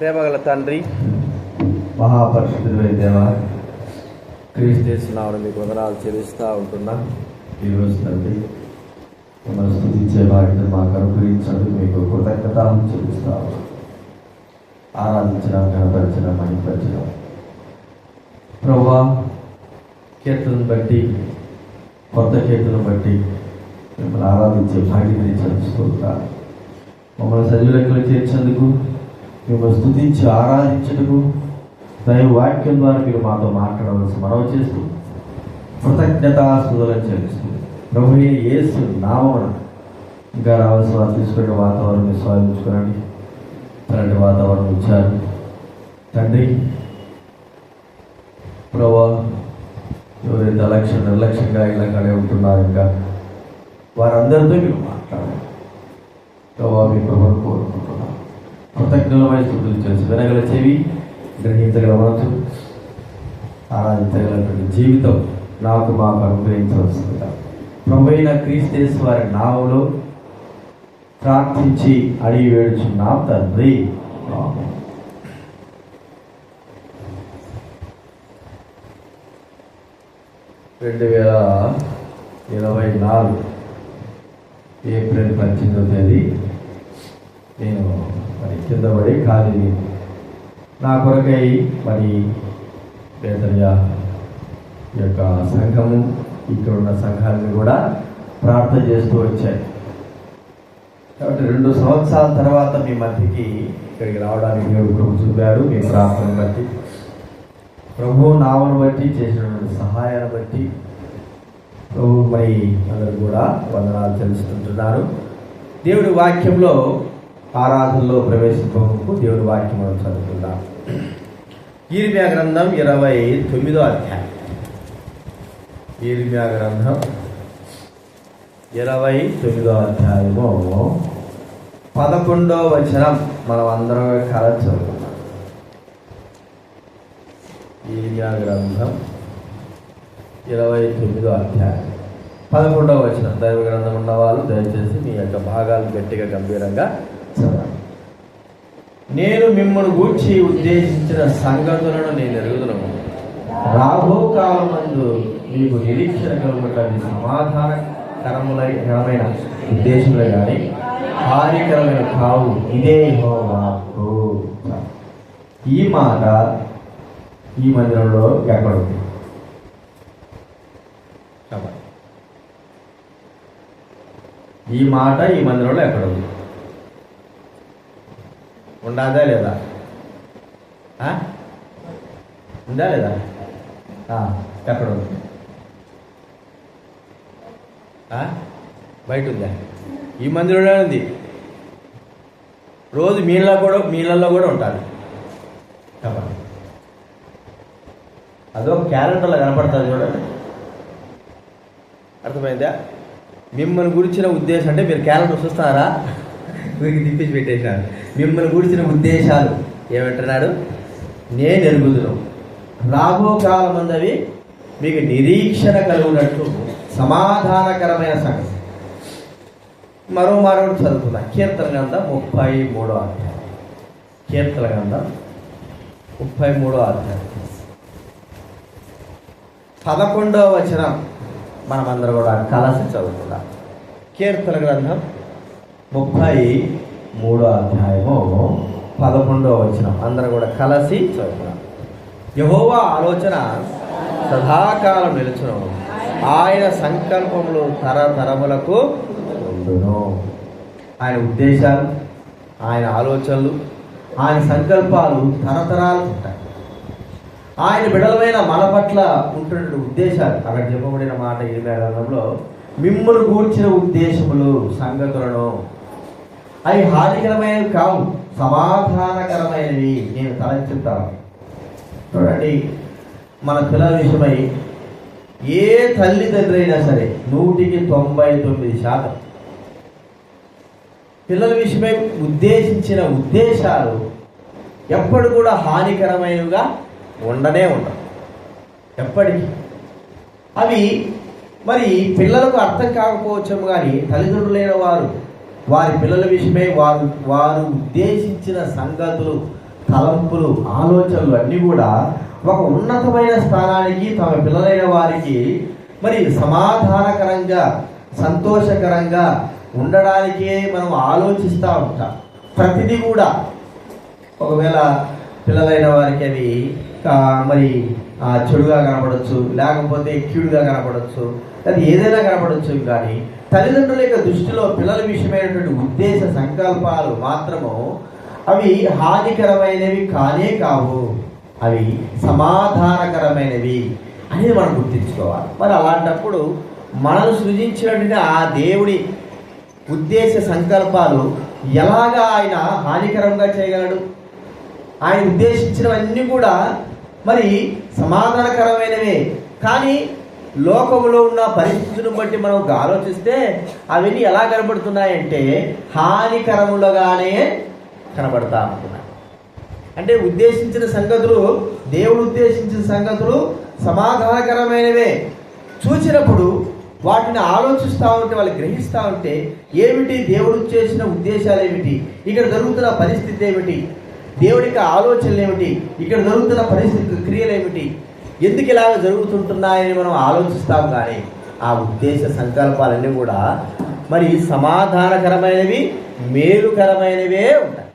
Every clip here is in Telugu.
ప్రేమగల తండ్రి, మహాపరిశుద్ధుడైన దేవా, క్రీస్తు నామమున మీకు వందనాలు చెల్లిస్తూ ఉంటున్నా. ఈరోజు తండ్రి మిమ్మల్ని స్తుతించే వాటిని మాకు అనుగ్రహించండి. మీకు కృతజ్ఞతలు చెల్లిస్తాము. ఆరాధించడం, కనపరచడం, మహిమపరచడం ప్రభువా, కీర్తనను బట్టి, కొత్త కీర్తనను బట్టి మిమ్మల్ని ఆరాధించే భాగ్యతని చదువుకుంటారు. మమ్మల్ని సజీవులెక్కలు చేర్చేందుకు, మిమ్మల్ని స్తుతించి ఆరాధించుటకు దైవ వాక్యం ద్వారా మీరు మాతో మాట్లాడవలసి మనవి చేస్తూ కృతజ్ఞతాస్తుతులను చెల్లిస్తూ ప్రభువే యేసు నామమున ఇంకా రావాల్సిన వారు తీసుకునే వాతావరణం స్వాదించుకోనండి. అలాంటి వాతావరణం ఇచ్చారు తండ్రి. ప్రభా, ఎవరైతే నిర్లక్ష్యంగా ఇలా కడే ఉంటున్నారు, ఇంకా వారందరితో మీరు మాట్లాడాలి. ప్రభా, మీ ప్రభుత్వం కోరుకుంటున్నాను. కృతజ్ఞతమైన స్తుతులు చేసి వినగల చెవి, గ్రహించగల మనసు, ఆరాధించగలటువంటి జీవితం నాకు మాకు అనుగ్రహించవలసిందిగా ప్రభువైన క్రీస్తు వారి నామములో ప్రార్థించి అడిగి వేడుచున్నాం తండ్రి. 2024 ఏప్రిల్ 18వ తేదీ నేను కింద పడి ఖాళీ నా కొరకై పేదయ్య యొక్క సంఘము, ఇక్కడ ఉన్న సంఘాలను కూడా ప్రార్థన చేస్తూ వచ్చాయి. కాబట్టి 2 సంవత్సరాల తర్వాత మీ మధ్యకి ఇక్కడికి రావడానికి దేవుడు ప్రభు చూపారు. మీ ప్రార్థనను బట్టి, ప్రభు నామను బట్టి, చేసినటువంటి సహాయాన్ని బట్టి ప్రభు అందరూ కూడా వందనాలు తెలుసుకుంటున్నారు. దేవుడి వాక్యంలో ఆరాధనలో ప్రవేశించకు దేవుడి వాక్యం మనం చదువుకుందాం. యిర్మీయా గ్రంథం 29వ అధ్యాయం. యిర్మీయా గ్రంథం 29వ అధ్యాయము 11వ వచనం మనం అందరం కలిసి చదువుకున్నాం. యిర్మీయా గ్రంథం 29వ అధ్యాయం 11వ వచనం. దైవ గ్రంథం ఉన్నవాళ్ళు దయచేసి మీ యొక్క భాగాలు గట్టిగా గంభీరంగా చదవండి. నేను మిమ్మల్ని గూర్చి ఉద్దేశించిన సంగతులను నేను ఎరుగుదును. రాబో కాలమందు మీకు నిరీక్షణ కలుగుటది సమాధానకరమైన ఉద్దేశములే కానీ హానికరమైన కావు. ఇదే యెహోవాకు. ఈ మాట ఈ మందిరంలో ఎక్కడుంది? ఈ మాట ఈ మందిరంలో ఎక్కడుంది? ఉండాదా లేదా? ఉందా లేదా? ఎక్కడ ఉంది? బయట ఉందా? ఈ మందిరంలో ఉంది. రోజు మీళ్ళల్లో కూడా ఉంటుంది. కాబట్టి అదో క్యాలెండర్లో కనపడుతుంది చూడండి. అర్థమైందా? మిమ్మల్ని గురించిన ఉద్దేశం అంటే మీరు క్యాలెండర్ చూస్తారా? వీరికి తిప్పించి పెట్టేశాను. మిమ్మల్ని గురించిన ఉద్దేశాలు ఏమంటున్నాడు? నేను ఎరుగుదును. రాబో కాలమందు అవి మీకు నిరీక్షణ కలుగునట్లు సమాధానకరమైన సంగతి. మరో చదువుతున్నా. కీర్తన గ్రంథం 33వ అధ్యాయం. కీర్తన గ్రంథం 33వ అధ్యాయం 11వ వచనం మనమందరం కూడా కలిసి చదువుకుందాం. కీర్తన గ్రంథం 33వ అధ్యాయము 11వ వచనం అందరూ కూడా కలిసి చదువుకుందాం. యెహోవా ఆలోచన సదాకాలం నిలుచును, ఆయన సంకల్పములు తరతరములకు ఉండును. ఆయన ఉద్దేశాలు, ఆయన ఆలోచనలు, ఆయన సంకల్పాలు తరతరాలు ఉంటాయి. ఆయన బిడలమైన మన పట్ల ఉంటున్న ఉద్దేశాలు, అక్కడ చెప్పబడిన మాట యిర్మీయా గ్రంథంలో మిమ్మల్ని గూర్చిన ఉద్దేశములు, సంగతులను అవి హానికరమైనవి కావు, సమాధానకరమైనవి నేను తలంచుతాను. చూడండి, మన పిల్లల విషయమై ఏ తల్లిదండ్రి అయినా సరే 99% పిల్లల విషయమై ఉద్దేశించిన ఉద్దేశాలు ఎప్పుడు కూడా హానికరమైనవిగా ఉండనే ఉండవు. ఎప్పటికీ అవి పిల్లలకు అర్థం కాకపోవచ్చేమో కానీ తల్లిదండ్రులైన వారు వారి పిల్లల విషయమై వారు ఉద్దేశించిన సంగతులు తలంపులు, ఆలోచనలు అన్నీ కూడా ఒక ఉన్నతమైన స్థానానికి తమ పిల్లలైన వారికి మరి సమాధానకరంగా, సంతోషకరంగా ఉండడానికే మనం ఆలోచిస్తూ ఉంటాం. ప్రతిదీ కూడా ఒకవేళ పిల్లలైన వారికి అవి మరి చెడుగా కనపడవచ్చు, లేకపోతే కీడుగా కనపడవచ్చు, అది ఏదైనా కనపడవచ్చు. కానీ తల్లిదండ్రుల యొక్క దృష్టిలో పిల్లల విషయమైనటువంటి ఉద్దేశ సంకల్పాలు మాత్రము అవి హానికరమైనవి కానే కావు, అవి సమాధానకరమైనవి అనేది మనం గుర్తించుకోవాలి. మరి అలాంటప్పుడు మనల్ని సృజించినటువంటి ఆ దేవుడి ఉద్దేశ సంకల్పాలు ఎలాగా ఆయన హానికరంగా చేయగలడు? ఆయన ఉద్దేశించినవన్నీ కూడా మరి సమాధానకరమైనవే. కానీ లోకంలో ఉన్న పరిస్థితులను బట్టి మనం ఆలోచిస్తే అవన్నీ ఎలా కనబడుతున్నాయంటే హానికరములుగానే కనబడతా ఉంటున్నాయి. అంటే ఉద్దేశించిన సంగతులు, దేవుడు ఉద్దేశించిన సంగతులు సమాధానకరమైనవే. చూసినప్పుడు వాటిని ఆలోచిస్తూ ఉంటే, వాళ్ళు గ్రహిస్తూ ఉంటే ఏమిటి దేవుడు చేసిన ఉద్దేశాలు ఏమిటి, ఇక్కడ జరుగుతున్న పరిస్థితి ఏమిటి, దేవుడికి ఆలోచనలు ఏమిటి, ఇక్కడ జరుగుతున్న పరిస్థితి క్రియలు ఏమిటి, ఎందుకు ఇలాగ జరుగుతుంటున్నాయని మనం ఆలోచిస్తాం. కానీ ఆ ఉద్దేశ సంకల్పాలన్నీ కూడా మరి సమాధానకరమైనవి, మేలుకరమైనవే ఉంటాయి.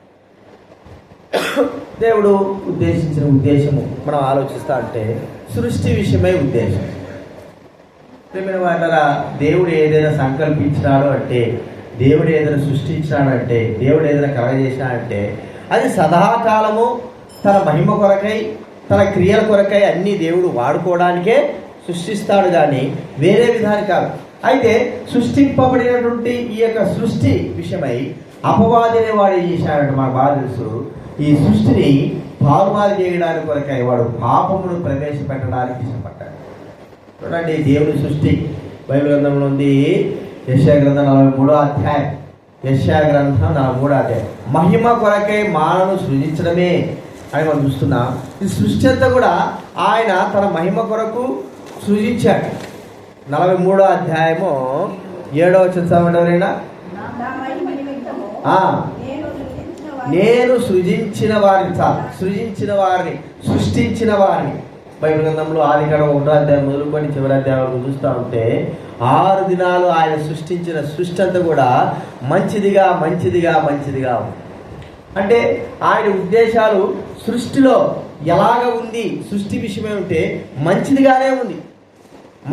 దేవుడు ఉద్దేశించిన ఉద్దేశము మనం ఆలోచిస్తా అంటే సృష్టి విషయమై ఉద్దేశం. వాళ్ళ దేవుడు ఏదైనా సంకల్పించినాడు అంటే, దేవుడు ఏదైనా సృష్టించినాడంటే, దేవుడు ఏదైనా కలగజేసినాడంటే అది సదాకాలము తన మహిమ కొరకై, తన క్రియల కొరకై అన్ని దేవుడు వాడుకోవడానికే సృష్టిస్తాడు, కానీ వేరే విధానం కాదు. అయితే సృష్టింపబడినటువంటి ఈ యొక్క సృష్టి విషయమై అపవాదినే వాడు ఏం చేశాడంటే మనకు బాగా తెలుసు, ఈ సృష్టిని తారుమారు చేయడానికి కొరకై వాడు పాపమును ప్రవేశపెట్టడానికి ఇష్టపడ్డాడు. చూడండి, దేవుని సృష్టి బైబిల్ గ్రంథంలో ఉంది. యెషయా గ్రంథం 43వ అధ్యాయం. యెషయా గ్రంథం 43వ అధ్యాయం. మహిమ కొరకై మానవును సృజించడమే అని మనం చూస్తున్నాం. ఈ సృష్టి అంతా కూడా ఆయన తన మహిమ కొరకు సృజించాడు. 43వ అధ్యాయము 7వ వచనం చదవండి ఎవరైనా. నేను సృజించిన వారిని, సృష్టించిన వారిని. బైబిల్ గ్రంథంలో ఆదికాండం 1వ అధ్యాయం మొదలుకొని చివరి అధ్యాయాలు చూస్తూ ఉంటే 6 దినాలు ఆయన సృష్టించిన సృష్టి అంతా కూడా మంచిదిగా ఉంది. అంటే ఆయన ఉద్దేశాలు సృష్టిలో ఎలాగ ఉంది, సృష్టి విషయమే ఉంటే మంచిదిగానే ఉంది.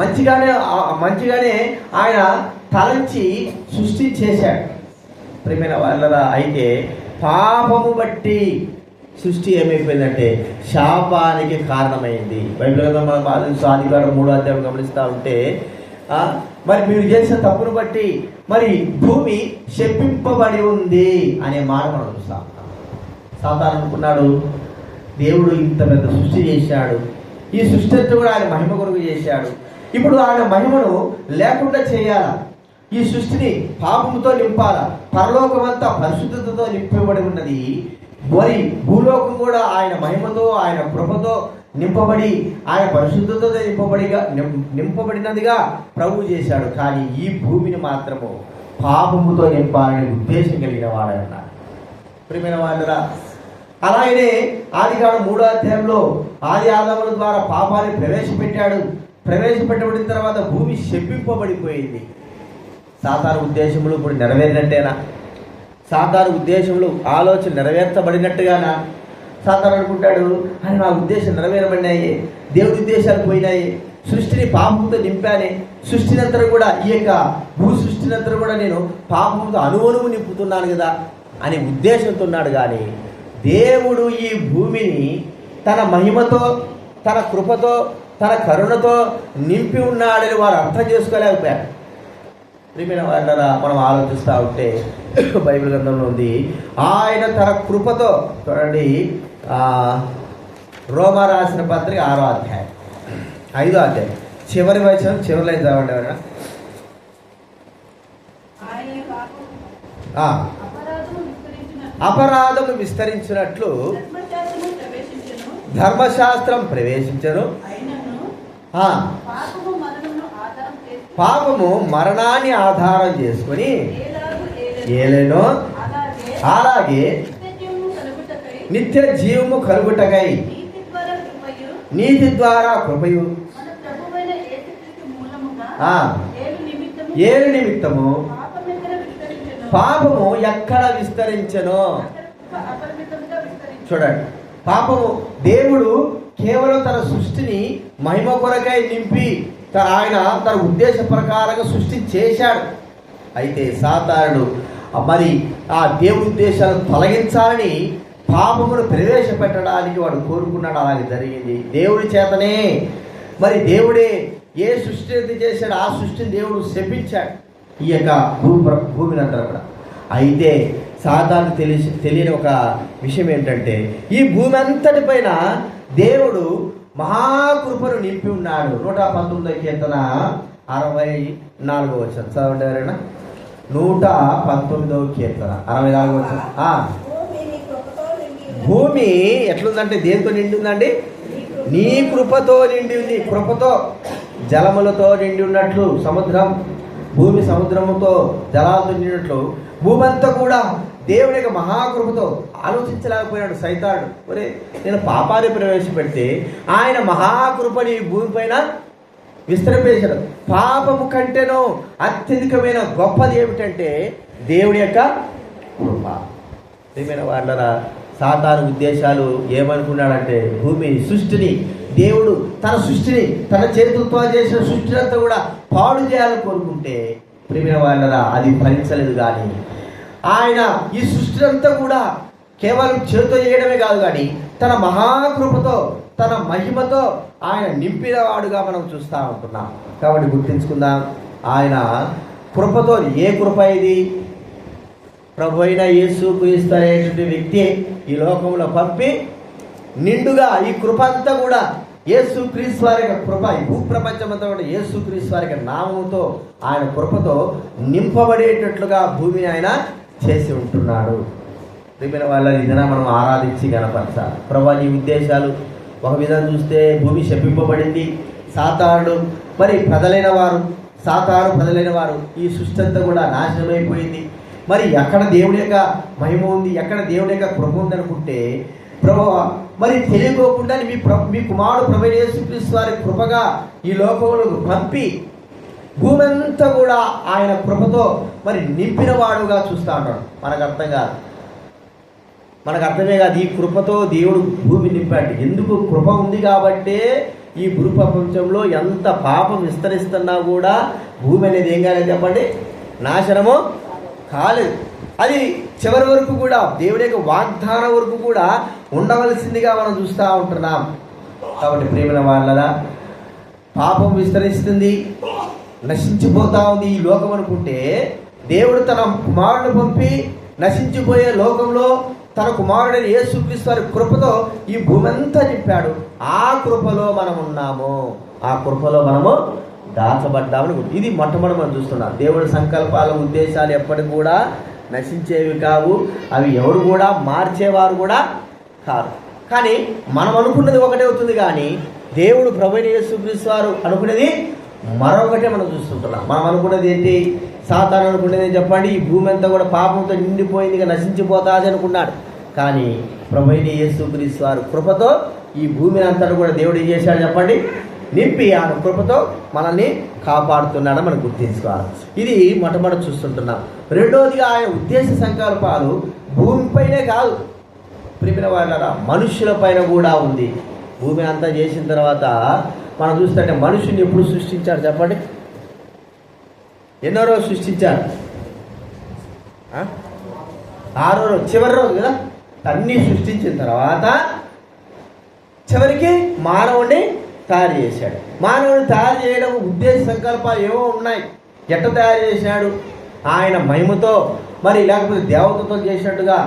మంచిగానే ఆయన తలంచి సృష్టి చేశాడు. ప్రియమైన వాళ్ళరా, అయితే పాపము బట్టి సృష్టి ఏమైపోయిందంటే శాపానికి కారణమైంది. బైబిల్ గ్రంథం మనం ఆదికాండం 3వ అధ్యాయం గమనిస్తూ ఉంటే మరి మీరు చేసిన తప్పును బట్టి మరి భూమి శపింపబడి ఉంది అనే మాట మనం చూస్తాం. సాతాను అనుకున్నాడు, దేవుడు ఇంత పెద్ద సృష్టి చేశాడు, ఈ సృష్టి అంతా కూడా ఆయన మహిమ కొరకు చేశాడు, ఇప్పుడు ఆయన మహిమను లేకుండా చేయాలా, ఈ సృష్టిని పాపముతో నింపాలా, పరలోకమంతా పరిశుద్ధతతో నింపబడి ఉన్నది, మరి భూలోకం కూడా ఆయన మహిమతో, ఆయన కృపతో నింపబడి, ఆయన పరిశుద్ధతతో నింపబడినదిగా ప్రభు చేశాడు. కానీ ఈ భూమిని మాత్రము పాపముతో నింపాలని ఉద్దేశం కలిగిన వాడన్నారు. ప్రియమైన వాళ్ళరా, అలాగనే ఆదికాండం 3వ అధ్యాయంలో ఆది ఆదాముల ద్వారా పాపాన్ని ప్రవేశపెట్టబడిన తర్వాత భూమి శపింపబడిపోయింది. సాతాను ఉద్దేశములు ఇప్పుడు నెరవేరినట్టేనా? సాతాను ఉద్దేశములు, ఆలోచన నెరవేర్చబడినట్టుగానా? సాతాను అనుకుంటాడు, అని నా ఉద్దేశం నెరవేరబడినాయి, దేవుడి ఉద్దేశాలు పోయినాయి, సృష్టిని పాపంతో నింపానే, సృష్టినంతరం కూడా, ఈ యొక్క భూ సృష్టినంతరం కూడా నేను పాపంతో అణువణువు నింపుతున్నాను కదా అనే ఉద్దేశంతో ఉన్నాడు. కానీ దేవుడు ఈ భూమిని తన మహిమతో, తన కృపతో, తన కరుణతో నింపి ఉన్నాడని వారు అర్థం చేసుకోలేకపోయారు. ప్రియమైన వాళ్ళరా, మనం ఆలోచిస్తూ ఉంటే బైబిల్ గ్రంథంలో ఉంది, ఆయన తన కృపతో, చూడండి రోమా రాసిన పత్రిక 6వ అధ్యాయం 5వ అధ్యాయం చివరి వచనం, చివరి లైన్ చదవండి ఎవరైనా. అపరాధము విస్తరించినట్లు ధర్మశాస్త్రం ప్రవేశించను, పాపము మరణాన్ని ఆధారం చేసుకుని ఏలేనో అలాగే నిత్య జీవము కలుగుటకై నీతి ద్వారా కృపయు ఏలు నిమిత్తము పాపము ఎక్కడ విస్తరించెనో. చూడండి, పాపము దేవుడు కేవలం తన సృష్టిని మహిమ కొరకై నింపి ఆయన తన ఉద్దేశ ప్రకారంగా సృష్టి చేశాడు. అయితే సాతానుడు మరి ఆ దేవుడి ఉద్దేశాలను తొలగించాలని పాపమును ప్రవేశపెట్టడానికి వాడు కోరుకున్నాడు. అలాగే జరిగింది. దేవుడి చేతనే మరి దేవుడే ఏ సృష్టి అయితే చేశాడు ఆ సృష్టిని దేవుడు శపించాడు ఈ యొక్క భూమిని అంతా కూడా. అయితే సాతాను తెలియని ఒక విషయం ఏంటంటే ఈ భూమి అంతటి పైన దేవుడు మహాకృపను నింపి ఉన్నాడు. 119 కీర్తన 64వ వచనం చదవండి ఎవరైనా. 119వ కీర్తన 64వ వచనం. భూమి ఎట్లుందంటే దేంతో నిండి ఉందండి? నీ కృపతో నిండి ఉంది. కృపతో జలములతో నిండి ఉన్నట్లు భూమి సముద్రముతో జలాలతో నిండినట్లు భూమి అంతా కూడా దేవుని యొక్క మహాకృపతో. ఆలోచించలేకపోయినాడు సైతానుడు. ఒరే, నేను పాపాన్ని ప్రవేశపెడితే ఆయన మహాకృపని భూమి పైన విస్తరింపేశాడు. పాపము కంటేనో అత్యధికమైన గొప్పది ఏమిటంటే దేవుని యొక్క కృప. ఏమైనా వాళ్ళ సాతాను ఉద్దేశాలు ఏమనుకున్నాడంటే భూమి సృష్టిని దేవుడు తన సృష్టిని తన చేతులతో చేసిన సృష్టిని అంతా కూడా పాడు చేయాలని కోరుకుంటే ప్రియమైన వాళ్ళ అది ఫలించలేదు. కానీ ఆయన ఈ సృష్టి అంతా కూడా కేవలం చేతితో చేయడమే కాదు, కానీ తన మహాకృపతో తన మహిమతో ఆయన నింపిన వాడుగా మనం చూస్తూ ఉంటున్నాం. కాబట్టి గుర్తించుకుందాం, ఆయన కృపతో. ఏ కృప ఇది? ప్రభు అయిన యేసు క్రీస్తు అనేటువంటి వ్యక్తి ఈ లోకంలో పంపి నిండుగా ఈ కృప అంతా కూడా యేసు క్రీస్తు వారి యొక్క కృప, ఈ భూప్రపంచం అంతా కూడా యేసు క్రీస్తు వారి యొక్క నామముతో ఆయన కృపతో నింపబడేటట్లుగా భూమిని ఆయన చేసి ఉంటున్నాడు. ప్రియమైన వాళ్ళ ఇదైనా మనం ఆరాధించి కనపరచాలి. ప్రభు నీ ఉద్దేశాలు ఒక విధంగా చూస్తే భూమి శపింపబడింది. సాతానుడు మరి ప్రజలైన వారు ఈ సృష్టి అంతా కూడా నాశనమైపోయింది. మరి ఎక్కడ దేవుడి యొక్క మహిమ ఉంది, ఎక్కడ దేవుడి యొక్క కృప ఉంది అనుకుంటే ప్రభువా మరి తెలియకోకుండా మీ కుమారుడు ప్రభువైన యేసుక్రీస్తు వారి కృపగా ఈ లోకంలో పంపి భూమి అంతా కూడా ఆయన కృపతో మరి నింపిన వాడుగా చూస్తూ ఉంటాడు. మనకు అర్థమే కాదు ఈ కృపతో దేవుడు భూమి నింపాడు. ఎందుకు? కృప ఉంది కాబట్టే ఈ భూ ప్రపంచంలో ఎంత పాపం విస్తరిస్తున్నా కూడా భూమి అనేది ఏం కాలేదు చెప్పండి, నాశనము కాలేదు. అది చివరి వరకు కూడా దేవుడి యొక్క వాగ్దానం వరకు కూడా ఉండవలసిందిగా మనం చూస్తూ ఉంటున్నాం. కాబట్టి ప్రేమల వాళ్ళ పాపం విస్తరిస్తుంది, నశించిపోతా ఉంది ఈ లోకం అనుకుంటే దేవుడు తన కుమారుడు పంపి నశించిపోయే లోకంలో తన కుమారుడైన యేసుక్రీస్తు వారి కృపతో ఈ భూమి అంతా నింపాడు. ఆ కృపలో మనం ఉన్నాము, ఆ కృపలో మనము దాచబడ్డామని. ఇది మొట్టమొదటి మనం చూస్తున్నాం. దేవుడి సంకల్పాల ఉద్దేశాలు ఎప్పటికి కూడా నశించేవి కావు, అవి ఎవరు కూడా మార్చేవారు కూడా కాదు. కానీ మనం అనుకున్నది ఒకటే అవుతుంది, కానీ దేవుడు ప్రభువైన యేసుక్రీస్తు వారు అనుకునేది మరొకటే మనం చూస్తుంటున్నాం. మనం అనుకున్నది ఏంటి? సాతాను అనుకునేది చెప్పండి, ఈ భూమి అంతా కూడా పాపంతో నిండిపోయింది, ఇక నశించిపోతాది అనుకున్నాడు. కానీ ప్రభువైన యేసుక్రీస్తు వారు కృపతో ఈ భూమిని అంతా కూడా దేవుడు ఏం చేశాడు చెప్పండి, నింపి ఆ కృపతో మనల్ని కాపాడుతున్నాడని మనం గుర్తించుకోవాలి. ఇది మొట్టమొదటి చూస్తుంటున్నాం. రెండవదిగా ఆయన ఉద్దేశ సంకల్పాలు భూమిపైనే కాదు, ప్రియమైన వాళ్ళ మనుషుల పైన కూడా ఉంది. భూమి అంతా చేసిన తర్వాత మనం చూస్తుంటే మనుషుని ఎప్పుడు సృష్టించారు చెప్పండి? ఎన్నో రోజు సృష్టించారు? 6వ రోజు, చివరి రోజు కదా. అన్నీ సృష్టించిన తర్వాత చివరికి మానవుడిని తయారు చేశాడు. మానవుడిని తయారు చేయడం ఉద్దేశ సంకల్పాలు ఏవో ఉన్నాయి. ఎట్ట తయారు చేశాడు? ఆయన మహిమతో, మరి లేకపోతే దేవతతో చేసినట్టుగా,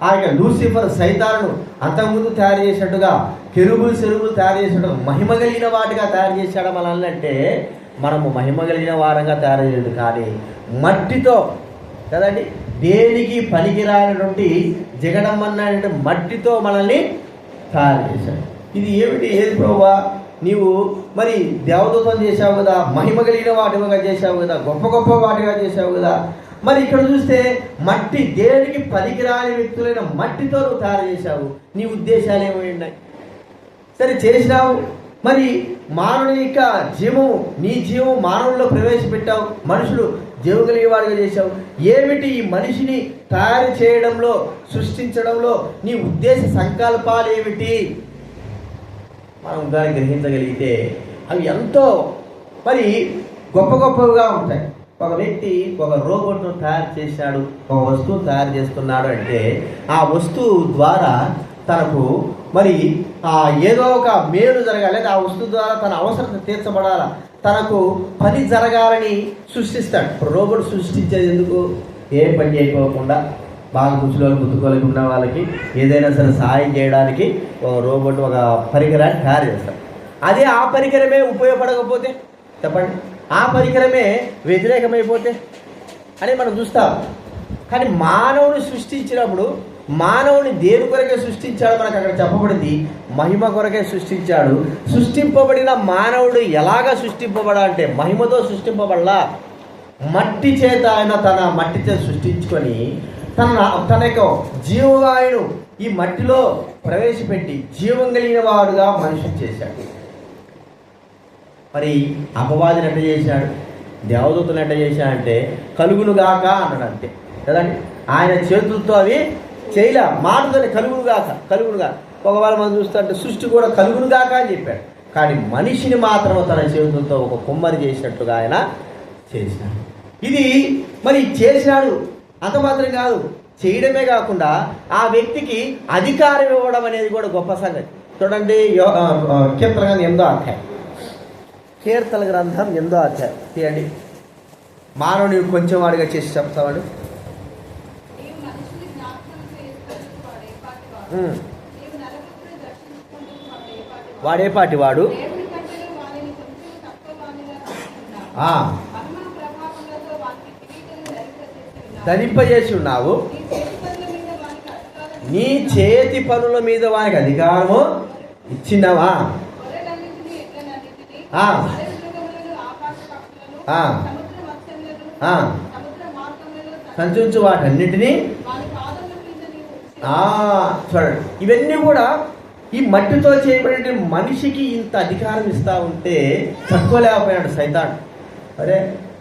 ఆయన లూసిఫర్ సైతాను అంతకుముందు తయారు చేసినట్టుగా, కెరూబులు సెరుబులు తయారు చేసినట్టుగా మహిమ కలిగిన వాటిగా తయారు చేశాడు మనల్ని. అంటే మనము మహిమ కలిగిన వారంగా తయారు చేయలేదు, కానీ మట్టితో కదండి, దేనికి పనికిరానటువంటి జగడమ్మన్నటువంటి మట్టితో మనల్ని తయారు చేశాడు. ఇది ఏమిటి? ఏది ప్రభువా? నీవు మరి దేవదూతం చేశావు కదా, మహిమ కలిగిన వాటిగా చేశావు కదా, గొప్ప గొప్ప వాటిగా చేశావు కదా, మరి ఇక్కడ చూస్తే మట్టి, దేనికి పనికిరాని వ్యక్తులైన మట్టితో నువ్వు తయారు చేశావు. నీ ఉద్దేశాలు ఏమై ఉన్నాయి? సరే చేసినావు, మరి మానవుని యొక్క జీవము, నీ జీవం మానవుల్లో ప్రవేశపెట్టావు, మనుషులు జీవం కలిగేవాడిగా చేశావు. ఏమిటి ఈ మనిషిని తయారు చేయడంలో, సృష్టించడంలో నీ ఉద్దేశ సంకల్పాలు ఏమిటి? మనం దాన్ని గ్రహించగలిగితే అవి ఎంతో మరి గొప్ప గొప్పగా ఉంటాయి. ఒక వ్యక్తి ఒక రోబోట్ను తయారు చేశాడు, ఒక వస్తువు తయారు చేస్తున్నాడు అంటే ఆ వస్తువు ద్వారా తనకు మరి ఏదో ఒక మేలు జరగాలి, లేదా ఆ వస్తువు ద్వారా తన అవసరత తీర్చబడాల, తనకు పని జరగాలని సృష్టిస్తాడు. ఇప్పుడు రోబోట్ సృష్టించేది ఎందుకు? ఏ పని చేయకోకుండా బాగా ముసలి గుర్తుకోలేక ఉన్న వాళ్ళకి ఏదైనా సరే సహాయం చేయడానికి ఒక రోబోట్, ఒక పరికరాన్ని తయారు చేస్తాడు. అదే ఆ పరికరమే ఉపయోగపడకపోతే చెప్పండి, ఆ పరికరమే వ్యతిరేకమైపోతే అని మనం చూస్తాం. కానీ మానవుని సృష్టించినప్పుడు మానవుని దేని కొరకే సృష్టించాడు? మనకు అక్కడ చెప్పబడింది మహిమ కొరకే సృష్టించాడు. సృష్టింపబడిన మానవుడు ఎలాగ సృష్టింపబడాలంటే మహిమతో సృష్టింపబడలా. మట్టి చేత ఆయన తన మట్టి చేత సృష్టించుకొని తన యొక్క జీవవాయును ఈ మట్టిలో ప్రవేశపెట్టి జీవం కలిగిన వాడుగా మనిషిని చేశాడు. మరి అపవాదిని ఎట్ట చేశాడు? దేవదూతను ఎట్ట చేశాడంటే కలుగునుగాక అన్నాడు అంతే కదండి. ఆయన చేతులతో అవి చేయలే, మాటతోనే కలుగునుగాక. ఒకవేళ మనం చూస్తుంటే సృష్టి కూడా కలుగునుగాక అని చెప్పాడు. కానీ మనిషిని మాత్రం తన చేతులతో ఒక కుమ్మరి చేసినట్టుగా ఆయన చేసినాడు. ఇది మరి చేసినాడు, అంత మాత్రం కాదు, చేయడమే కాకుండా ఆ వ్యక్తికి అధికారం ఇవ్వడం అనేది కూడా గొప్ప సంగతి. చూడండి, కీర్తన గ్రంథం 8వ అధ్యాయం, కీర్తన గ్రంథం 8వ అధ్యాయం తీయండి. మానవుని కొంచెం వాడిగా చేసి చెప్తావాడు. వాడే పాటి వాడు ధరింపజేసి ఉన్నావు, నీ చేతి పనుల మీద వానికి అధికారము ఇచ్చినవా? సంచరించు వాటన్నిటినీ చూడండి. ఇవన్నీ కూడా ఈ మట్టితో చేయబడిన మనిషికి ఇంత అధికారం ఇస్తా ఉంటే తక్కువ లేకపోయాడు సైతాన్. అరే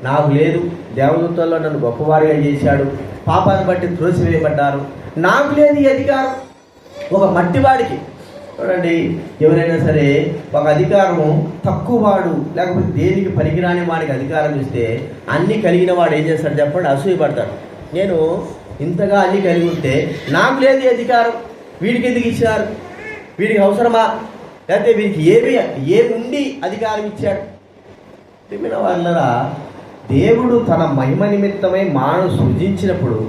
నాకు లేదు, దేవదూతల్లో నన్ను గొప్పవారిగా చేశాడు, పాపాన్ని బట్టి త్రోసివేయబడ్డారు, నాకు లేదు ఈ అధికారం. ఒక మట్టివాడికి చూడండి, ఎవరైనా సరే ఒక అధికారము తక్కువ వాడు లేకపోతే దేనికి పనికిరాని వాడికి అధికారం ఇస్తే అన్నీ కలిగిన వాడు ఏం చేస్తాడు చెప్పండి? అసూయపడతాడు. నేను ఇంతగా అన్నీ కలిగి ఉంటే నాకు లేదు ఈ అధికారం, వీడికి ఎందుకు ఇచ్చారు, వీడికి అవసరమా, లేకపోతే వీడికి ఏముండి అధికారం ఇచ్చాడు? ప్రియమైన వాళ్ళరా, దేవుడు తన మహిమ నిమిత్తమై మానవుడు సృజించినప్పుడు,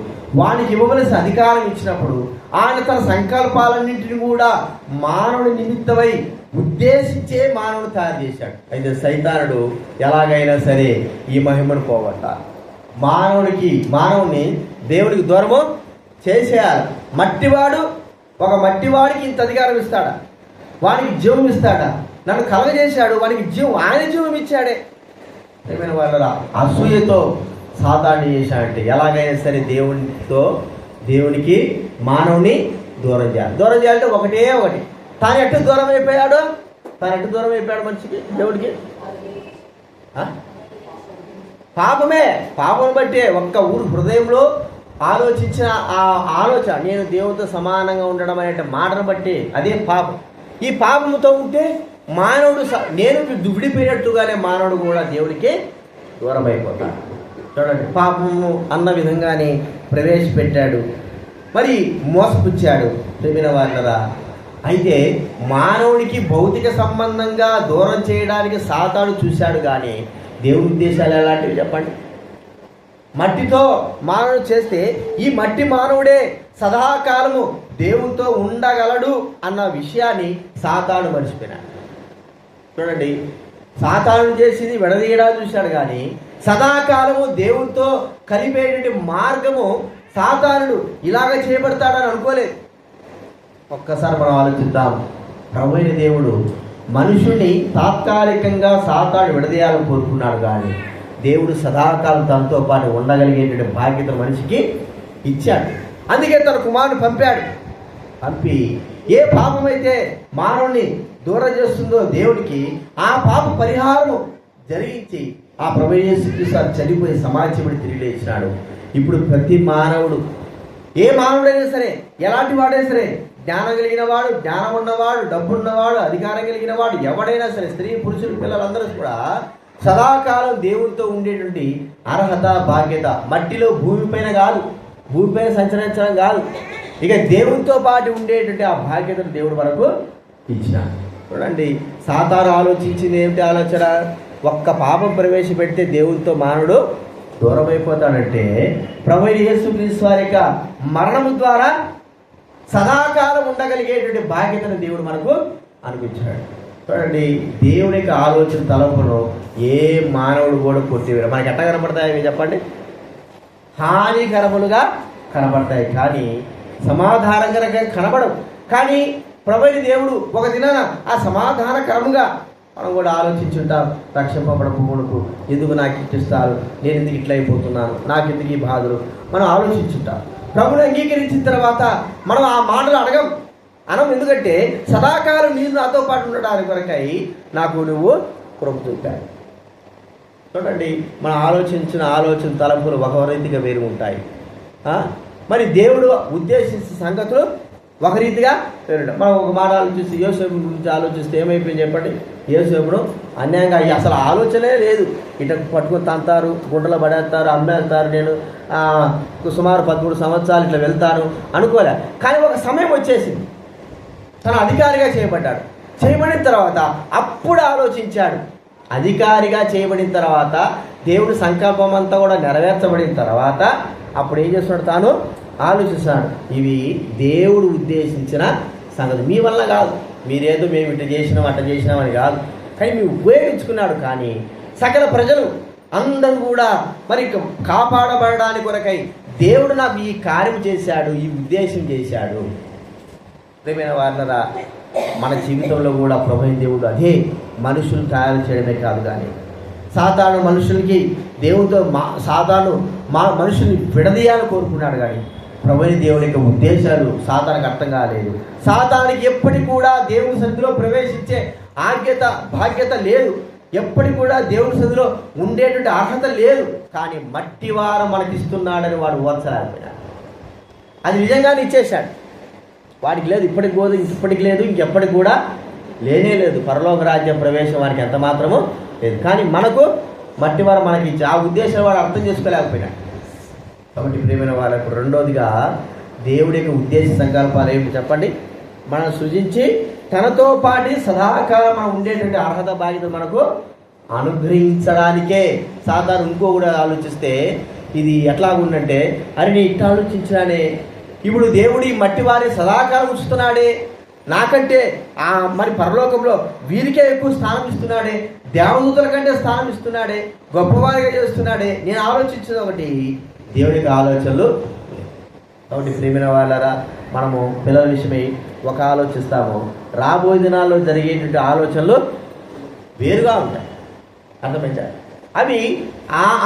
వానికి ఇవ్వవలసిన అధికారం ఇచ్చినప్పుడు, ఆయన తన సంకల్పాలన్నింటినీ కూడా మానవుడి నిమిత్తమై ఉద్దేశించే మానవుడు తయారు చేశాడు. అయితే సైతానుడు ఎలాగైనా సరే ఈ మహిమను పోగొట్టాలి, మానవుని దేవుడికి దూరము చేసేయాలి. ఒక మట్టివాడికి ఇంత అధికారం ఇస్తాడా? వాడికి జీవం ఇస్తాడా? నన్ను కలగజేశాడు, వానికి జీవం, ఆయన జీవం ఇచ్చాడే. ఏమైనా వాళ్ళ అసూయతో సాతాన్ని చేశాడంటే ఎలాగైనా సరే దేవునికి మానవుని దూరం చేయాలంటే ఒకటే ఒకటి. తాను ఎట్టు దూరం అయిపోయాడు మనిషికి, దేవుడికి? పాపం బట్టే ఒక్క ఊరు హృదయంలో ఆలోచించిన ఆ ఆలోచన, నేను దేవుడితో సమానంగా ఉండడం అనే మాటను బట్టి అదే పాపం. ఈ పాపంతో ఉంటే మానవుడు నేను విడిపోయినట్టుగానే మానవుడు కూడా దేవుడికి దూరం అయిపోతాడు. చూడండి, పాపము అన్న విధంగానే ప్రవేశపెట్టాడు, మరి మోసపుచ్చాడు. ప్రియమైన వాళ్ళరా, అయితే మానవుడికి భౌతిక సంబంధంగా దూరం చేయడానికి సాతాను చూశాడు, కానీ దేవుడి ఉద్దేశాలు ఎలాంటివి చెప్పండి? మట్టితో మానవుడు చేస్తే ఈ మట్టి మానవుడే సదాకాలము దేవునితో ఉండగలడు అన్న విషయాన్ని సాతాను మర్చిపోయినాడు. చూడండి, సాతాను చేసింది విడదీయడా చూశాడు, కానీ సదాకాలము దేవునితో కలిపేటువంటి మార్గము సాతానుడు ఇలాగ చేయబడతాడని అనుకోలేదు. ఒక్కసారి మనం ఆలోచిద్దాం. ప్రభువైన దేవుడు మనుషుని తాత్కాలికంగా సాతాను విడదీయాలని కోరుకున్నాడు, కానీ దేవుడు సదాకాలం తనతో పాటు ఉండగలిగేటువంటి బాధ్యత మనిషికి ఇచ్చాడు. అందుకే తన కుమారుని పంపి ఏ పాపమైతే మానవుని దూరం చేస్తుందో దేవుడికి, ఆ పాప పరిహారం జరిగించి ఆ ప్రభువు యేసు క్రీస్తు చనిపోయి సమాజం తిరిగి లేచినాడు. ఇప్పుడు ప్రతి మానవుడు, ఏ మానవుడైనా సరే, ఎలాంటి వాడైనా సరే, జ్ఞానం కలిగిన వాడు, జ్ఞానం ఉన్నవాడు, డబ్బు ఉన్నవాడు, అధికారం కలిగిన వాడు, ఎవడైనా సరే, స్త్రీ పురుషులు పిల్లలందరూ కూడా సదాకాలం దేవుడితో ఉండేటువంటి అర్హత బాధ్యత మట్టిలో భూమిపైన కాదు, భూమిపైన సంచరించడం కాదు, ఇక దేవుడితో పాటు ఉండేటువంటి ఆ బాధ్యతను దేవుడు మనకు ఇచ్చినాడు. చూడండి, సాతాను ఆలోచించింది ఏమిటి ఆలోచన? ఒక్క పాపం ప్రవేశపెడితే దేవుడితో మానవుడు దూరం అయిపోతాడంటే, ప్రభువైన యేసుక్రీస్తు వారి యొక్క మరణము ద్వారా సదాకాలం ఉండగలిగేటువంటి బాధ్యతను దేవుడు మనకు అనిపించాడు. చూడండి, దేవుని యొక్క ఆలోచన తలపును ఏ మానవుడు కూడా కొట్టివేరు. మనకి ఎట్లా కనపడతాయి చెప్పండి? హానికరములుగా కనపడతాయి, కానీ సమాధానకరంగా కనబడవు. కానీ ప్రభువైన దేవుడు ఒక దినాన ఆ సమాధానకరముగా మనం కూడా ఆలోచించుంటాం. రక్షింపబడకు ఎందుకు నాకు ఇచ్చిస్తారు, నేను ఎందుకు ఇట్లా అయిపోతున్నాను, నాకు ఎందుకు ఈ బాధలు, మనం ఆలోచించుంటాం. ప్రభుని అంగీకరించిన తర్వాత మనం ఆ మాటలు అనం. ఎందుకంటే సదాకాలం నీరు నాతో పాటు ఉండడానికి కొరకై నాకు నువ్వు కృప చూపావు. చూడండి, మనం ఆలోచన తలంపులు ఒక రీతిగా వేరు ఉంటాయి. మరి దేవుడు ఉద్దేశించిన సంగతులు ఒక రీతిగా వేరు. మనం ఒక మాట ఆలోచిస్తే, యోసేపు గురించి ఆలోచిస్తే ఏమైపోయింది చెప్పండి? యోసేపును అన్యాయంగా అసలు ఆలోచనే లేదు. ఇట పట్టుకొని తంతారు, గుండెలో పడేస్తారు, అమ్మేస్తారు, నేను సుమారు 13 సంవత్సరాలు ఇట్లా వెళ్తాను అనుకోలే. కానీ ఒక సమయం వచ్చేసింది, తను అధికారిగా చేయబడ్డాడు. చేయబడిన తర్వాత అప్పుడు ఆలోచించాడు. అధికారిగా చేయబడిన తర్వాత దేవుడి సంకల్పం అంతా కూడా నెరవేర్చబడిన తర్వాత అప్పుడు ఏం చేస్తున్నాడు? తాను ఆలోచిస్తాడు. ఇవి దేవుడు ఉద్దేశించిన సంగతి, మీ వల్ల కాదు, మీరేదో మేము ఇట్లా చేసినాం అట్లా చేసినామని కాదు, కానీ మీరు ఉపయోగించుకున్నాడు. కానీ సకల ప్రజలు అందరూ కూడా మరి కాపాడబడడానికి కొరకై దేవుడు నాకు ఈ కార్యం చేశాడు, ఈ ఉద్దేశం చేశాడు. ప్రియమైన వారలారా, మన జీవితంలో కూడా ప్రభువైన దేవుడు అదే మనుషులు తయారు చేయడమే కాదు, కానీ సాతాను మనుషులకి దేవుడితో మనుషుల్ని విడదీయాలని కోరుకున్నాడు. కానీ ప్రభువైన దేవుని యొక్క ఉద్దేశాలు సాతానికి అర్థం కాలేదు. సాతానికి ఎప్పటికి కూడా దేవుని సన్నిధిలో ప్రవేశించే బాధ్యత లేదు, ఎప్పటికి కూడా దేవుని సన్నిధిలో ఉండేటువంటి అర్హత లేదు. కానీ మట్టివారం మనకిస్తున్నాడని వాడు ఓర్చలేకపోయాడు. అది నిజంగానే ఇచ్చేశాడు. వాడికి లేదు, ఇప్పటికి లేదు, ఇంకెప్పటికి కూడా లేనే లేదు. పరలోక రాజ్యం ప్రవేశం వారికి ఎంత మాత్రమూ లేదు. కానీ మనకు మట్టివారం మనకి ఇచ్చి ఆ ఉద్దేశం వాడు అర్థం చేసుకోలేకపోయినాడు. కాబట్టి ప్రియమైన వాళ్ళకు రెండోదిగా దేవుడి యొక్క ఉద్దేశ సంకల్పాలు ఏమిటి చెప్పండి? మనం సృజించి తనతో పాటు సదాకాలం మనం ఉండేటువంటి అర్హత బాధ్యత మనకు అనుగ్రహించడానికే. సాధారణ ఇంకో కూడా ఆలోచిస్తే ఇది ఎట్లాగుందంటే, అరే నీ ఇట్లా ఆలోచించడానే, ఇప్పుడు దేవుడి మట్టి వారి సదాకాలం ఉంచుతున్నాడే, నాకంటే మరి పరలోకంలో వీరికే ఎక్కువ స్థానం ఇస్తున్నాడే, దేవదూతల కంటే స్థానం ఇస్తున్నాడే, గొప్పవారిగా చేస్తున్నాడే. నేను ఆలోచించేది ఒకటి, దేవుడికి ఆలోచనలు. కాబట్టి ప్రియమైన వాళ్ళారా, మనము పిల్లల విషయమై ఒక ఆలోచిస్తాము, రాబోయే దినాల్లో జరిగేటువంటి ఆలోచనలు వేరుగా ఉంటాయి. అర్థమైంచాలి? అవి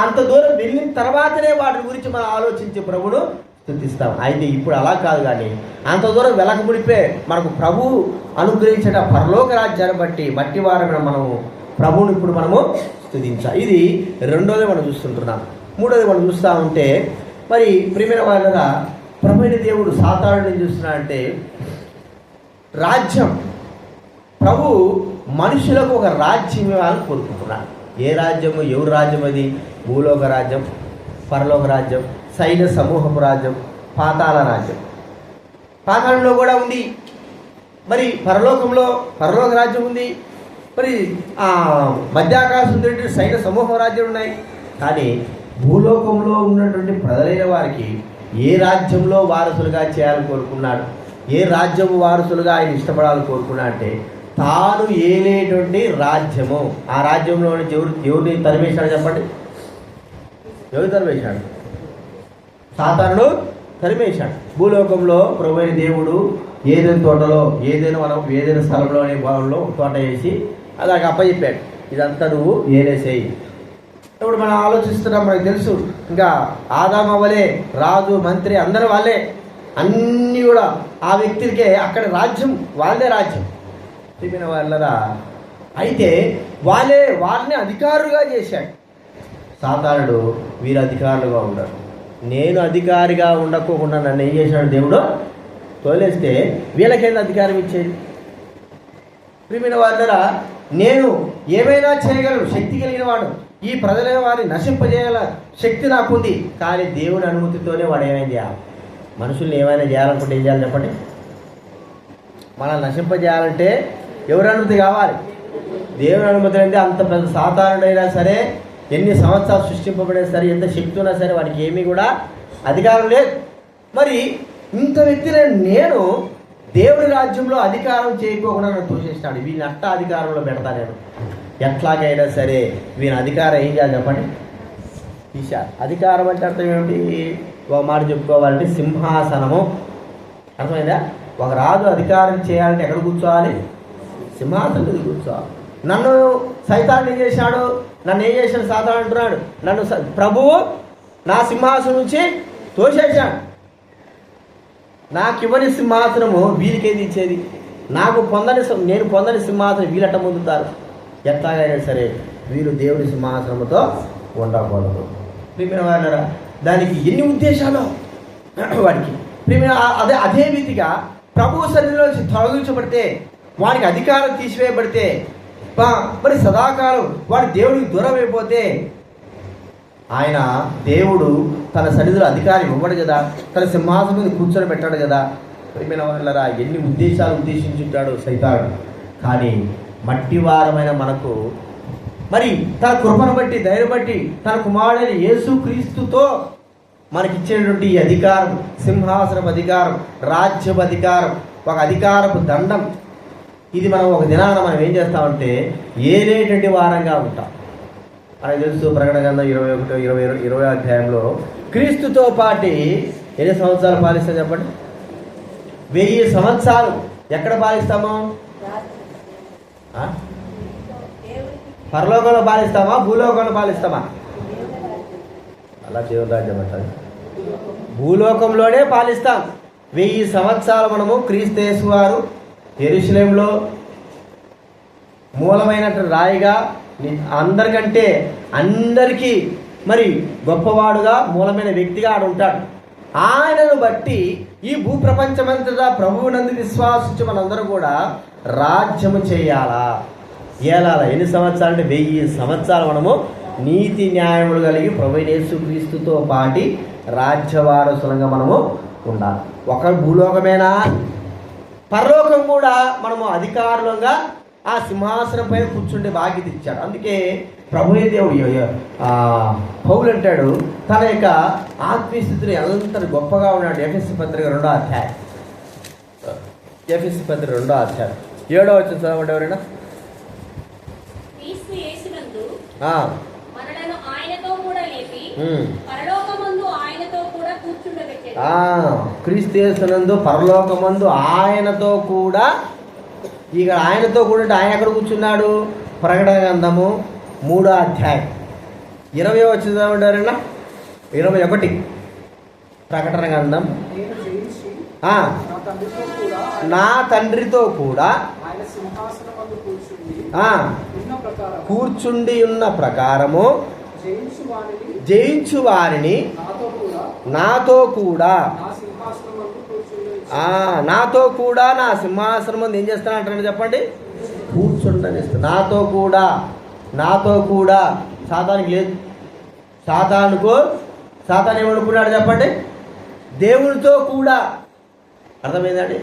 అంత దూరం వెళ్ళిన తర్వాతనే వాటి గురించి మనం ఆలోచించే ప్రభువును స్తుతిస్తాం. అయితే ఇప్పుడు అలా కాదు, కానీ అంత దూరం వెలక ముడిపే మనకు ప్రభువు అనుగ్రహించిన పరలోక రాజ్యాన్ని బట్టి మట్టి వారమైన మనము ప్రభువుని ఇప్పుడు మనము స్తుతించాలి. ఇది రెండోది మనం చూస్తుంటున్నాం. మూడోది మనం చూస్తూ ఉంటే, మరి ప్రియమైన వాళ్ళగా ప్రభువైన దేవుడు సాతానుడిని చూస్తున్నాడంటే రాజ్యం. ప్రభు మనుషులకు ఒక రాజ్యం ఇవ్వాలని కోరుకుంటున్నాడు. ఏ రాజ్యము? ఎవరు రాజ్యం అది? భూలోక రాజ్యం, పరలోక రాజ్యం, సైన్య సమూహపు రాజ్యం, పాతాళ రాజ్యం. పాతాళంలో కూడా ఉంది, మరి పరలోక రాజ్యం ఉంది, మరి మధ్యాకాశం సైన్య సమూహ రాజ్యం ఉన్నాయి. కానీ భూలోకంలో ఉన్నటువంటి ప్రజలైన వారికి ఏ రాజ్యంలో వారసులుగా చేయాలని కోరుకున్నాడు, ఏ రాజ్యము వారసులుగా ఆయన ఇష్టపడాలని కోరుకున్నాడు అంటే తాను ఏలేటువంటి రాజ్యము. ఆ రాజ్యంలో ఎవరిని తరిమేశాడు చెప్పండి? ఎవరు తరిమేశాడు? సాతానుడు తరిమేశాడు. భూలోకంలో ప్రభువైన దేవుడు ఏదైనా తోటలో, ఏదైనా స్థలంలోని భావంలో తోట వేసి అది అప్పచెప్పాడు, ఇదంతా నువ్వు ఏలేసేయి. ఇప్పుడు మనం ఆలోచిస్తున్నాం, మనకు తెలుసు ఇంకా ఆదాము అవ్వలే, రాజు మంత్రి అందరూ వాళ్ళే, అన్నీ కూడా ఆ వ్యక్తికే అక్కడ రాజ్యం, వాళ్ళే రాజ్యం చెప్పిన వాళ్ళరా. అయితే వాళ్ళని అధికారులుగా చేశాడు సాతానుడు. వీరు అధికారులుగా ఉండరు. నేను అధికారిగా ఉండకోకుండా నన్ను ఏం చేశాడు దేవుడు? తోలేస్తే వీళ్ళకేంది అధికారం ఇచ్చేది? ప్రియమైన వాళ్ళరా, నేను ఏమైనా చేయగలను, శక్తి కలిగిన వాడు, ఈ ప్రజల వారిని నశింపజేయాల శక్తి నాకుంది. కానీ దేవుని అనుమతితోనే వాడు ఏమైనా చేయాలి. మనుషుల్ని ఏమైనా చేయాలనుకుంటే ఏం చేయాలి చెప్పండి? మనల్ని నశింపజేయాలంటే ఎవరి అనుమతి కావాలి? దేవుని అనుమతి. అంటే అంత పెద్ద సాతానుడైనా సరే, ఎన్ని సంవత్సరాలు సృష్టింపబడినా సరే, ఎంత శక్తి ఉన్నా సరే వాడికి ఏమీ కూడా అధికారం లేదు. మరి ఇంత వ్యక్తిని నేను దేవుడి రాజ్యంలో అధికారం చేయకోకుండా నన్ను తోసేస్తాడు. వీళ్ళని అట్టా అధికారంలో పెడతా నేను. ఎట్లాగైనా సరే వీని అధికారం ఏం చేయాలి చెప్పండి? తీశారు. అధికారం అంటే అర్థం ఏమిటి? ఒక మాట చెప్పుకోవాలంటే సింహాసనము. అర్థమైందా? ఒక రాజు అధికారం చేయాలంటే ఎక్కడ కూర్చోవాలి? సింహాసనం మీద కూర్చోవాలి. నన్ను సైతాన్ని ఏం చేశాడు? నన్ను ఏం చేశాడు సాతాను అంటున్నాడు? నన్ను ప్రభువు నా సింహాసనం నుంచి తోసేశాడు. నాకు ఇవ్వని సింహాసనము వీరికేది ఇచ్చేది? నేను పొందని సింహాసనం వీళ్ళట పొందుతారు. ఎట్లాగైనా సరే వీరు దేవుడి సింహాసనముతో ఉండకూడదు. ప్రియమైన వాళ్ళరా, దానికి ఎన్ని ఉద్దేశాలు వాడికి. ప్రియమైన అదే రీతిగా ప్రభువు సన్నిధిలో తొలగించబడితే, వాడికి అధికారం తీసివేయబడితే, మరి సదాకాలం వాడి దేవుడికి దూరం అయిపోతే, ఆయన దేవుడు తన సన్నిధిలో అధికారం ఇవ్వడు కదా, తన సింహాసనం మీద కూర్చొని పెట్టాడు కదా. ప్రియమైన వాళ్ళరా, ఎన్ని ఉద్దేశాలు ఉద్దేశించుంటాడు సైతాను. కానీ మట్టివారమైన మనకు మరి తన కృపను బట్టి, దయను బట్టి, తన కుమారుడైన యేసు క్రీస్తుతో మనకిచ్చేటువంటి ఈ అధికారం, సింహాసనపు అధికారం, రాజ్యపు అధికారం, ఒక అధికారపు దండం, ఇది మనం ఒక దినాన మనం ఏం చేస్తామంటే ఏలేటువంటి వారంగా ఉంటాం. మనకు తెలుసు ప్రకటన గ్రంథం 21, 20 అధ్యాయంలో క్రీస్తుతో పాటి ఎన్ని సంవత్సరాలు పాలిస్తాం చెప్పండి? 1000 సంవత్సరాలు. ఎక్కడ పాలిస్తాము? పరలోకంలో పాలిస్తామా, భూలోకంలో పాలిస్తామా? అలా దేవుని రాజ్యం అంటారు. భూలోకంలోనే పాలిస్తాం. 1000 సంవత్సరాలు మనము క్రీస్తు యేసు వారు యెరూషలేములో మూలమైనటువంటి రాయిగా, అందరికీ మరి గొప్పవాడుగా, మూలమైన వ్యక్తిగా ఆడు ఉంటాడు. ఆయనను బట్టి ఈ భూప్రపంచమంతటా ప్రభువునందు విశ్వాసించి మనందరూ కూడా రాజ్యము చేయాలా, ఏలాలా. ఎన్ని సంవత్సరాలు అంటే 1000 సంవత్సరాలు మనము నీతి న్యాయములు కలిగి ప్రభువైన యేసుక్రీస్తుతో పాటి రాజ్యవారసులంగా మనము ఉండాలి. ఒక భూలోకమేనా, పరలోకం కూడా మనము అధికారులంగా ఆ సింహాసనం పైన కూర్చుండే బాధ్యత ఇచ్చాడు. అందుకే ప్రభువే దేవుడు పౌలు అంటాడు తన యొక్క ఆత్మీయ స్థితిని ఎంత గొప్పగా ఉన్నాడు. ఎఫెసీ పత్రిక 2వ అధ్యాయం, ఎఫెసీ పత్రిక 2వ అధ్యాయం 7వ వచనం చదవండి ఎవరైనా. క్రీస్తు యేసునందు పరలోకమందు ఆయనతో కూడా, ఇక ఆయనతో కూడా అంటే ఆయన ఎక్కడ కూర్చున్నాడు? ప్రకటన గ్రంథము 3వ అధ్యాయం 20వ వచనం చదవండి. 21 ప్రకటన గ్రంథం. నా తండ్రితో కూడా కూర్చుండి ఉన్న ప్రకారము జయించు వారిని నాతో కూడా నా సింహాసనం ముందు ఏం చేస్తానంటారు చెప్పండి? కూర్చుండని. నాతో కూడా సాతానికి లేదు. సాతాను ఏమనుకున్నాడు చెప్పండి? దేవునితో కూడా. అర్థమైందండి?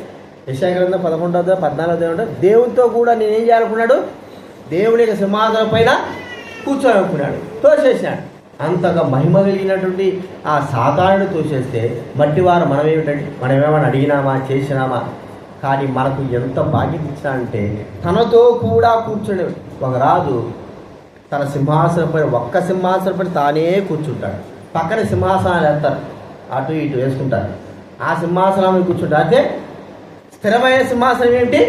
యెషయా గ్రంథం 11వ 14వ దేవునితో కూడా నేనేం చేయాలనుకున్నాడు? దేవుని యొక్క సింహాసనం పైన కూర్చోాలనుకున్నాడు. తోసేసినాడు. అంతగా మహిమ కలిగినటువంటి ఆ సాతానుడు తోసేస్తే మట్టివారు మనమేమిటండి? మనమేమైనా అడిగినామా, చేసినామా? కానీ మనకు ఎంత భాగ్యం ఇచ్చినాడంటే తనతో కూడా కూర్చునే ఒక రాజు తన సింహాసనం పైన, ఒక్క సింహాసనం పైన తానే కూర్చుంటాడు. పక్కన సింహాసనాలు వేస్తారు, అటు ఇటు వేసుకుంటారు. ఆ సింహాసనం కూర్చుంటారు. అయితే స్థిరమైన సింహాసనం ఏంటి?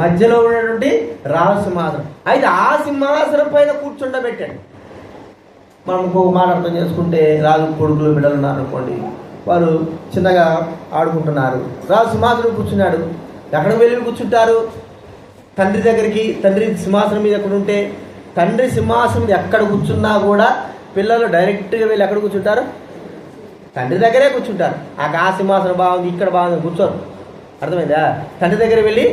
మధ్యలో ఉన్నటువంటి రాజు సింహాసనం. అయితే ఆ సింహాసనం పైన కూర్చుండబెట్టాడు. మనం ఇంకొక మాట అర్థం చేసుకుంటే, రాజు కొడుకులు బిడ్డలు ఉన్నారు అనుకోండి, వారు చిన్నగా ఆడుకుంటున్నారు. రాజు సింహాసనం కూర్చున్నాడు. ఎక్కడికి వెళ్ళి కూర్చుంటారు? తండ్రి దగ్గరికి. తండ్రి సింహాసనం మీద ఎక్కడ ఉంటే, తండ్రి సింహాసనం ఎక్కడ కూర్చున్నా కూడా పిల్లలు డైరెక్ట్గా వెళ్ళి ఎక్కడ కూర్చుంటారు? తండ్రి దగ్గరే కూర్చుంటారు. ఆ సింహాసనం బాగుంది, ఇక్కడ బాగుంది కూర్చోరు. అర్థమైందా? తండ్రి దగ్గర వెళ్ళి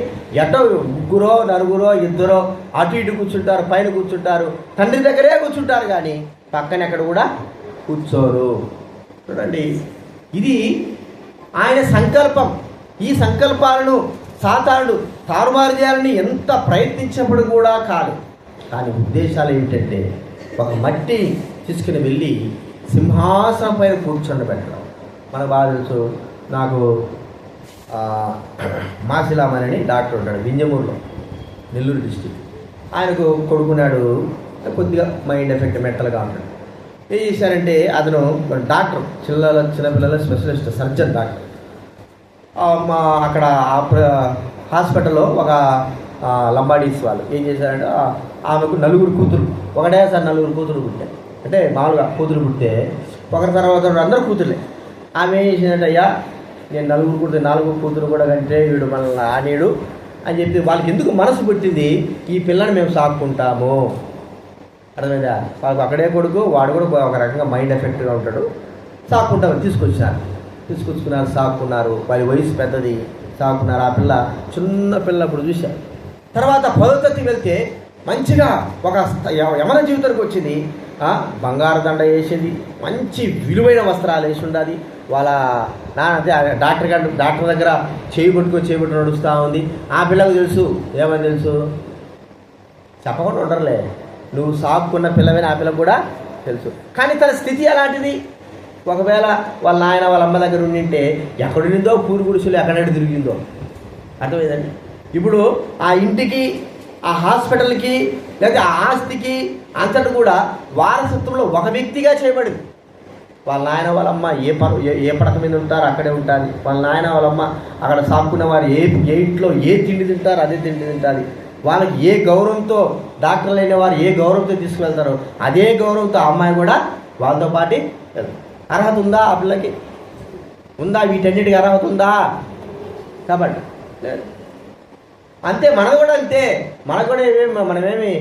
ఎటో ముగ్గురో నలుగురో ఇద్దరో అటు ఇటు కూర్చుంటారు, పైన కూర్చుంటారు, తండ్రి దగ్గరే కూర్చుంటారు, కానీ పక్కన ఎక్కడ కూడా కూర్చోరు. చూడండి, ఇది ఆయన సంకల్పం. ఈ సంకల్పాలను సాతానుడు తారుమారు చేయాలని ఎంత ప్రయత్నించినప్పుడు కూడా కాదు. కానీ ఉద్దేశాలు ఏమిటంటే, ఒక మట్టి తీసుకుని వెళ్ళి సింహాసనం పైన కూర్చొని పెట్టడం. మనకు బాగా తెలుసు. నాకు మాసిలామని డాక్టర్ ఉంటాడు వింజమూరులో, నెల్లూరు డిస్టిక్. ఆయనకు కొడుకున్నాడు, కొద్దిగా మైండ్ ఎఫెక్ట్ మెంటల్గా ఉంటాడు. ఏం చేశారంటే, అతను డాక్టర్, చిన్నపిల్లల స్పెషలిస్ట్ సర్జన్ డాక్టర్. అక్కడ హాస్పిటల్లో ఒక లంబాడీస్ వాళ్ళు ఏం చేశారంటే, ఆమెకు 4 కూతురు, ఒకటేసారి 4 కూతురు పుట్టారు. అంటే మామూలుగా కూతురు పుట్టే ఒకరి తర్వాత అందరూ కూతురులే. ఆమె ఏం చేసిందంటే, అయ్యా నేను 4 కూతురు కూడా కంటే వీడు మనల్ని ఆనేడు అని చెప్పి వాళ్ళకి ఎందుకు మనసు పుట్టింది, ఈ పిల్లని మేము సాక్కుంటాము. అర్థమైందా? వాళ్ళకు అక్కడే కొడుకు, వాడు కూడా ఒక రకంగా మైండ్ ఎఫెక్ట్గా ఉంటాడు. సాక్కుంటామని తీసుకొచ్చుకున్నారు, సాక్కున్నారు. వారి వయసు పెద్దది, సాకున్నారు. ఆ పిల్ల చిన్న పిల్ల అప్పుడు చూశారు. తర్వాత 10వ తరగతికి వెళ్తే మంచిగా ఒక యమన జీవితానికి వచ్చింది. బంగారు దండ వేసేది, మంచి విలువైన వస్త్రాలు వేసి ఉండాలి. వాళ్ళ నాన్న డాక్టర్ దగ్గర చేయబట్టుకొని నడుస్తూ ఉంది. ఆ పిల్లకు తెలుసు. ఏమని తెలుసు? చెప్పకుండా ఉండరులే, నువ్వు సాకున్న పిల్లవని ఆ పిల్లకు కూడా తెలుసు. కానీ తన స్థితి అలాంటిది. ఒకవేళ వాళ్ళ నాయన వాళ్ళ అమ్మ దగ్గర ఉండింటే ఎక్కడుండిందో, పూరు గుడిసెలు ఎక్కడెక్కడ తిరిగిందో. అర్థమైందండి? ఇప్పుడు ఆ ఇంటికి, ఆ హాస్పిటల్కి, లేకపోతే ఆ ఆస్తికి అంతటి కూడా వారసత్వంలో ఒక వ్యక్తిగా చేయబడింది. వాళ్ళ నాయన వాళ్ళమ్మ ఏ పడక మీద ఉంటారో అక్కడే ఉంటుంది. వాళ్ళ నాయన వాళ్ళమ్మ అక్కడ సాపుకున్న వారు ఏ ఇంట్లో ఏ తిండి తింటారో అదే తిండి తింటుంది. వాళ్ళకి ఏ గౌరవంతో డాక్టర్లు అయిన వారు ఏ గౌరవంతో తీసుకువెళ్తారో అదే గౌరవంతో ఆ అమ్మాయి కూడా వాళ్ళతో పాటు అర్హత ఉందా? ఆ పిల్లకి ఉందా? వీటన్నిటికీ అర్హత ఉందా? కాబట్టి లేదు. అంతే, మనకు కూడా అంతే. మనకు కూడా మనమేమి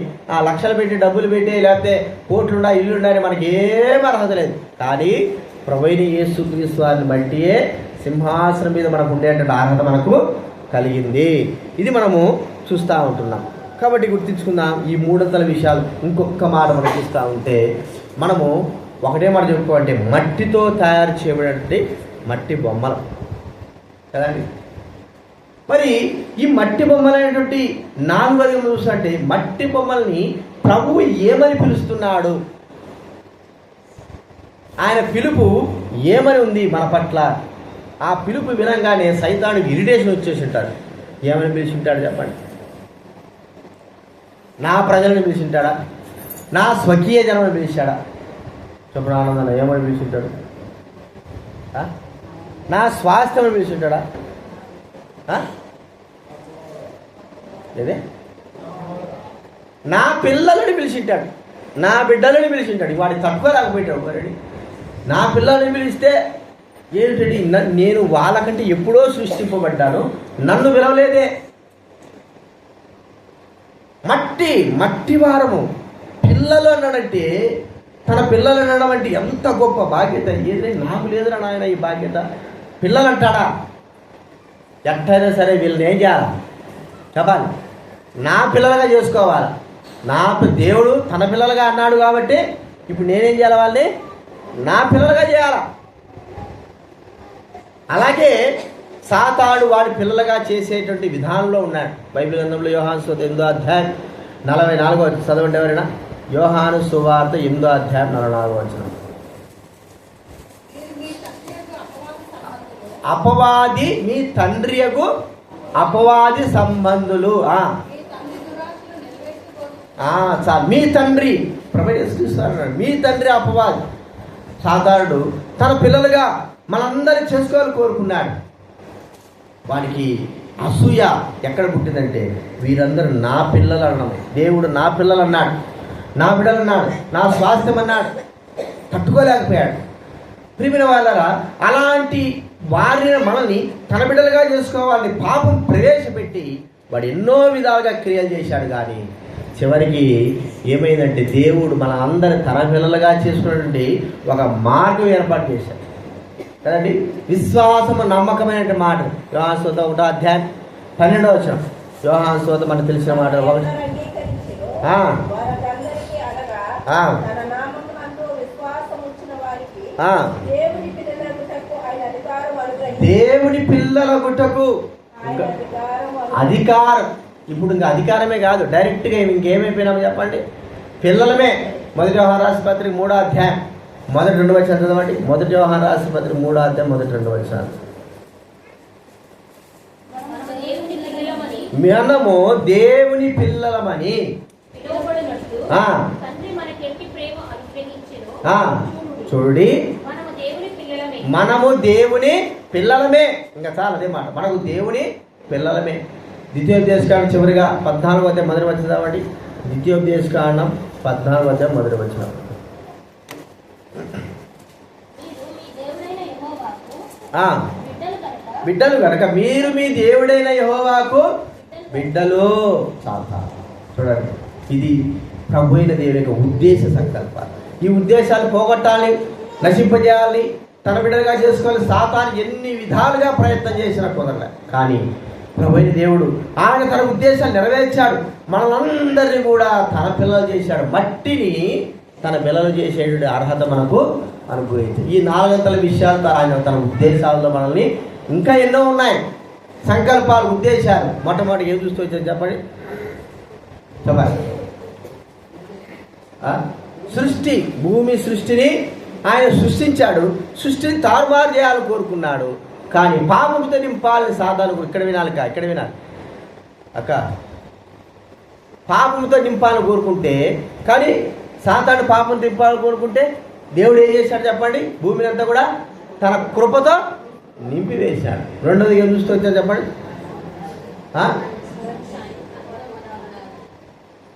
లక్షలు పెట్టి డబ్బులు పెట్టి లేకపోతే కోట్లుండా ఇల్లుండా అని మనకి ఏం అర్హత లేదు. కానీ ప్రభువైన యేసుక్రీస్తు వారిని బట్టియే సింహాసనం మీద మనకు ఉండేటువంటి అర్హత మనకు కలిగింది. ఇది మనము చూస్తూ ఉంటున్నాం. కాబట్టి గుర్తించుకుందాం ఈ 3 విషయాలు. ఇంకొక మాట మనం చూస్తూ ఉంటే, మనము ఒకటే మాట చెప్పుకోవాలంటే, మట్టితో తయారు చేయబడినటువంటి మట్టి బొమ్మలు కదండి. మరి ఈ మట్టి బొమ్మలైనటువంటి 4 చూసినట్టే, మట్టి బొమ్మల్ని ప్రభువు ఏమని పిలుస్తున్నాడు? ఆయన పిలుపు ఏమని ఉంది మన పట్ల? ఆ పిలుపు వినంగానే సైతానుడికి ఇరిటేషన్ వచ్చేసి ఉంటాడు. ఏమని పిలిచి ఉంటాడు చెప్పండి? నా ప్రజలను పిలిచి ఉంటాడా? నా స్వకీయ జనమని పిలిచాడా? చెప్పడం ఆనందం. ఏమని పిలిచి ఉంటాడు? నా స్వాస్థ్యమని పిలిచి ఉంటాడా? లేదే. నా పిల్లలని పిలిచింటాడు, నా బిడ్డలని పిలిచింటాడు. వాడి తక్కువ రాకపోయాడు మరడి. నా పిల్లలని పిలిస్తే ఏమిటండి? నేను వాళ్ళకంటే ఎప్పుడో సృష్టింపబడ్డాను, నన్ను పిలవలేదే. మట్టి వారము పిల్లలు అన్నాడంటే, తన పిల్లలు అనడం అంటే ఎంత గొప్ప బాధ్యత. ఏదైనా నాకు లేదురా నాయన ఈ బాధ్యత. పిల్లలు అంటాడా? ఎట్టయినా సరే వీళ్ళని ఏం చేయాలి? చెప్పాలి, నా పిల్లలుగా చేసుకోవాలి. దేవుడు తన పిల్లలుగా అన్నాడు కాబట్టి ఇప్పుడు నేనేం చేయాలి? వాళ్ళని నా పిల్లలుగా చేయాలా. అలాగే సాతాడు వాడి పిల్లలుగా చేసేటువంటి విధానంలో ఉన్నాడు. బైబిల్ గ్రంథంలో యోహాను సువార్త 8వ అధ్యాయం 44 చదవండి ఎవరైనా. యోహాను సువార్త 8వ అధ్యాయం 44. అపవాది మీ తండ్రియకు అపవాది సంబంధులు. మీ తండ్రి ప్రభు, మీ తండ్రి అపవాది సాతానుడు తన పిల్లలుగా మనందరి చేసుకోవాలని కోరుకున్నాడు. వానికి అసూయ ఎక్కడ పుట్టిందంటే, వీరందరూ నా పిల్లలు అన్నాడు. దేవుడు నా పిల్లలు అన్నాడు, నా బిడ్డలు అన్నాడు, నా స్వాస్థ్యం అన్నాడు. తట్టుకోలేకపోయాడు. ప్రియమైన వాళ్ళరా, అలాంటి వారిని మనల్ని తన బిడ్డలుగా చేసుకోవాలని పాపం ప్రవేశపెట్టి వాడు ఎన్నో విధాలుగా క్రియలు చేశాడు. కానీ చివరికి ఏమైందంటే దేవుడు మన అందరి తన పిల్లలుగా చేసుకున్నటువంటి ఒక మార్గం ఏర్పాటు చేశాడు కదండి. విశ్వాసము నమ్మకమైన మాట. యోహాను సువార్త 1వ అధ్యాయం 12వ వచనం. యోహాను సువార్త మనకు తెలిసిన మాట. దేవుని పిల్లల గుట్టకు అధికారం. ఇప్పుడు ఇంకా అధికారమే కాదు, డైరెక్ట్గా ఇంకేమైపోయినామో చెప్పండి, పిల్లలమే. 1 యోహాను రాసిన పత్రిక 3వ అధ్యాయం 1-2 వచనాలు చదవండి. 1 యోహాను రాసిన పత్రిక 3వ అధ్యాయం 1-2 వచనాలు. మనము దేవుని పిల్లలమని చూడండి, మనము దేవుని పిల్లలమే. ఇంకా చాలా అదే మాట, మనకు దేవుని పిల్లలమే. ద్వితీయోపదేశకాండం చివరిగా 14వ అధ్యాయం 1వ వచనం చదవండి. ద్వితీయోపదేశకాండం 14వ అధ్యాయం 1వ వచనం. బిడ్డలు కనుక మీరు మీ దేవుడైన యెహోవాకు బిడ్డలు. చూడండి, ఇది ప్రభు అయిన దేవుని యొక్క ఉద్దేశ సంకల్పాలు. ఈ ఉద్దేశాలు పోగొట్టాలి, నశింపజేయాలి, తన బిడ్డలుగా చేసుకోవాలి. సాతాను ఎన్ని విధాలుగా ప్రయత్నం చేసినా కుదరలే. కానీ ప్రభు అయిన దేవుడు ఆయన తన ఉద్దేశాలు నెరవేర్చాడు. మనలందరినీ కూడా తన పిల్లలు చేశాడు. మట్టిని తన పిల్లలు చేసే అర్హత మనకు అనుగ్రహించాడు. ఈ 4 గంటల విషయాలతో ఆయన తన ఉద్దేశాలతో మనల్ని, ఇంకా ఎన్నో ఉన్నాయి సంకల్పాలు, ఉద్దేశాలు. మొట్టమొదటి ఏం చూస్తూ వచ్చారు చెప్పండి. సృష్టి, భూమి సృష్టిని ఆయన సృష్టించాడు. సృష్టిని తారుమారు చేయాలని కోరుకున్నాడు. కానీ పాపంతో నింపాలని సాధారణ ఇక్కడ వినాలి అక్క, పాపంతో నింపాలని కోరుకుంటే, కానీ సాతాను పాపం నింపాలని కోరుకుంటే దేవుడు ఏం చేశాడు చెప్పండి? భూమిని అంతా కూడా తన కృపతో నింపివేశాడు. రెండోది ఏం చూస్తూ వచ్చారు చెప్పండి?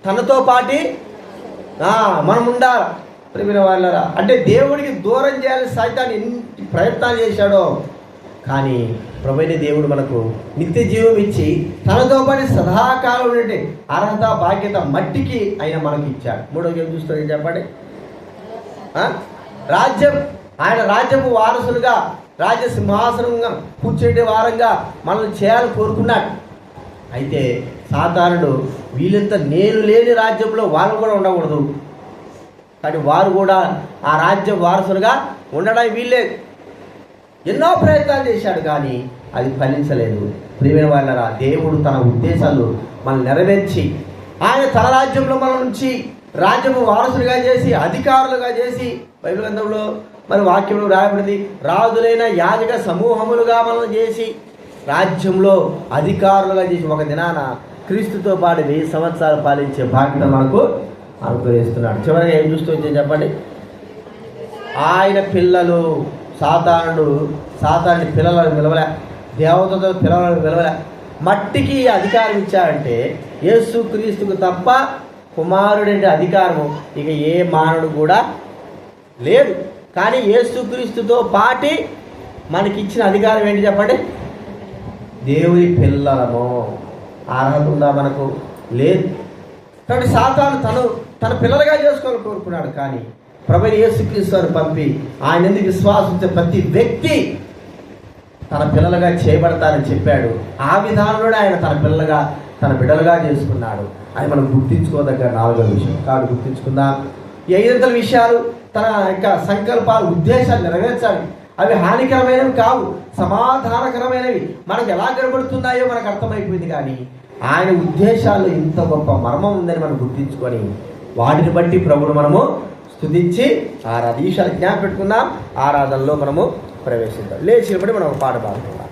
తనతో పాటి మనం ఉండాలి. ప్రియమైన వాళ్ళరా, అంటే దేవుడికి దూరం చేయాలని సైతాన్ని ఎన్ని ప్రయత్నాలు చేశాడో, కానీ ప్రభువైన దేవుడు మనకు నిత్య జీవం ఇచ్చి తనతో పాటు సదాకాలం ఉండే అర్హత బాధ్యత మట్టికి ఆయన మనకి ఇచ్చాడు. మూడోది ఏం చూస్తుంది చెప్పండి? రాజ్యం, ఆయన రాజ్యపు వారసులుగా, రాజ్య సింహాసనంగా కూర్చుండే వారంగా మనల్ని చేయాలని కోరుకున్నాడు. అయితే సాతానుడు వీళ్ళంత నేను లేని రాజ్యంలో వాళ్ళు కూడా ఉండకూడదు, కానీ వారు కూడా ఆ రాజ్యం వారసులుగా ఉండడానికి వీళ్ళే ఎన్నో ప్రయత్నాలు చేశాడు. కానీ అది ఫలించలేదు. ప్రియమైన వాళ్ళరా, దేవుడు తన ఉద్దేశాలు మనం నెరవేర్చి ఆయన తన రాజ్యంలో మన నుంచి రాజ్యము వారసులుగా చేసి, అధికారులుగా చేసి, బైబిల్ గ్రంథంలో మరి వాక్యంలో రాయబడింది, రాజులైన యాజక సమూహములుగా మనం చేసి రాజ్యంలో అధికారులుగా చేసి ఒక దినాన క్రీస్తుతో పాటు 1000 సంవత్సరాలు పాలించే బాధ్యత మనకు అనుగ్రహిస్తున్నాడు. చివరిగా ఏం చూస్తూ వచ్చే చెప్పండి? ఆయన పిల్లలు, సాతానుడి పిల్లలను పిలవలే, దేవతతో పిల్లలను పిలవలే. మట్టికి అధికారం ఇచ్చాడంటే యేసు క్రీస్తుకు తప్ప కుమారుడంటే అధికారము ఇక ఏ మానవుడు కూడా లేదు. కానీ యేసు క్రీస్తుతో పాటి మనకిచ్చిన అధికారం ఏంటి చెప్పండి? దేవుని పిల్లలము. అర్హత ఉందా మనకు? లేదు. కాబట్టి సాతాను తన పిల్లలుగా చేసుకోవాలని కోరుకున్నాడు. కానీ ప్రభువైన యేసుక్రీస్తుని పంపి ఆయన ఎందుకు విశ్వాసించే ప్రతి వ్యక్తి తన పిల్లలుగా చేయబడతారని చెప్పాడు. ఆ విధానంలోనే ఆయన తన బిడ్డలుగా చేసుకున్నాడు. అది మనం గుర్తించుకోదగ్గ 4వ విషయం. కాబట్టి గుర్తించుకుందాం. ఈ 5 విషయాలు తన యొక్క సంకల్పాలు, ఉద్దేశాలు నెరవేర్చాలి. అవి హానికరమైనవి కావు, సమాధానకరమైనవి. మనకు ఎలా కనబడుతున్నాయో మనకు అర్థమైపోయింది. కానీ ఆయన ఉద్దేశాల్లో ఇంత గొప్ప మర్మం ఉందని మనం గుర్తించుకొని వాటిని బట్టి ప్రభువును మనము స్తుతించి ఈశాలు జ్ఞాపకం పెట్టుకుందాం. ఆరాధనలో మనము ప్రవేశిద్దాం. లేచినప్పుడు మనం ఒక పాట పాడుకుందాం.